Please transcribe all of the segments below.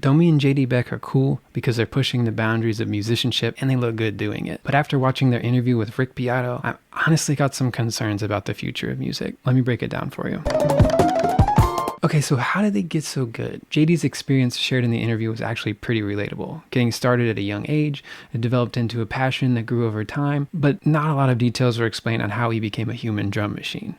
Domi and JD Beck are cool because they're pushing the boundaries of musicianship and they look good doing it. But after watching their interview with Rick Beato, I've honestly got some concerns about the future of music. Let me break it down for you. Okay, so how did they get so good? JD's experience shared in the interview was actually pretty relatable. Getting started at a young age, it developed into a passion that grew over time, but not a lot of details were explained on how he became a human drum machine.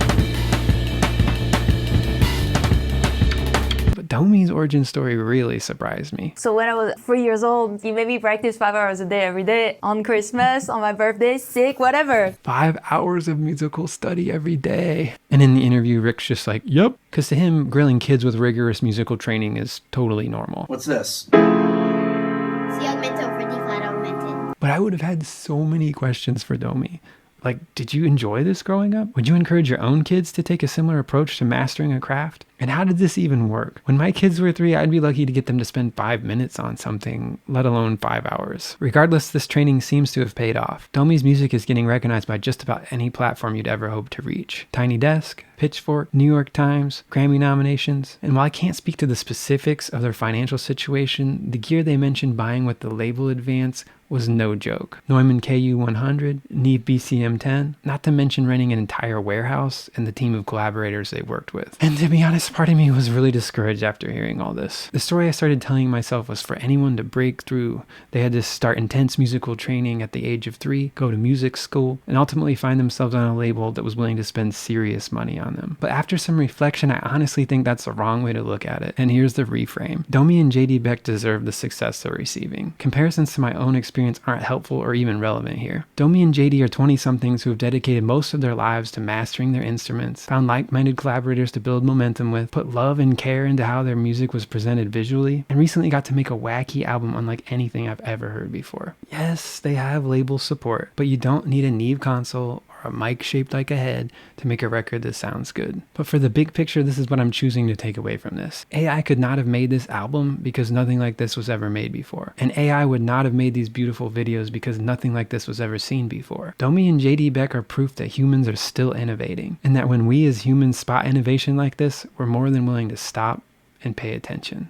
But Domi's origin story really surprised me. So when I was 3 years old, he made me practice 5 hours a day every day. On Christmas, on my birthday, sick, whatever. 5 hours of musical study every day. And in the interview, Rick's just like, yep. Because to him, grilling kids with rigorous musical training is totally normal. What's this? C augmented over D flat augmented. But I would have had so many questions for Domi. Like, did you enjoy this growing up? Would you encourage your own kids to take a similar approach to mastering a craft? And how did this even work? When my kids were 3, I'd be lucky to get them to spend 5 minutes on something, let alone 5 hours. Regardless, this training seems to have paid off. Domi's music is getting recognized by just about any platform you'd ever hope to reach. Tiny Desk, Pitchfork, New York Times, Grammy nominations. And while I can't speak to the specifics of their financial situation, the gear they mentioned buying with the label advance was no joke. Neumann KU100, Neve BCM10, not to mention renting an entire warehouse and the team of collaborators they worked with. And to be honest, part of me was really discouraged after hearing all this. The story I started telling myself was for anyone to break through, they had to start intense musical training at the age of 3, go to music school, and ultimately find themselves on a label that was willing to spend serious money on them. But after some reflection, I honestly think that's the wrong way to look at it. And here's the reframe. Domi and JD Beck deserve the success they're receiving. Comparisons to my own experience aren't helpful or even relevant here. Domi and JD are 20-somethings who have dedicated most of their lives to mastering their instruments, found like-minded collaborators to build momentum with, put love and care into how their music was presented visually, and recently got to make a wacky album unlike anything I've ever heard before. Yes, they have label support, but you don't need a Neve console or a mic shaped like a head to make a record that sounds good. But for the big picture, this is what I'm choosing to take away from this. AI could not have made this album because nothing like this was ever made before. And AI would not have made these beautiful videos because nothing like this was ever seen before. Domi and JD Beck are proof that humans are still innovating, and that when we as humans spot innovation like this, we're more than willing to stop and pay attention.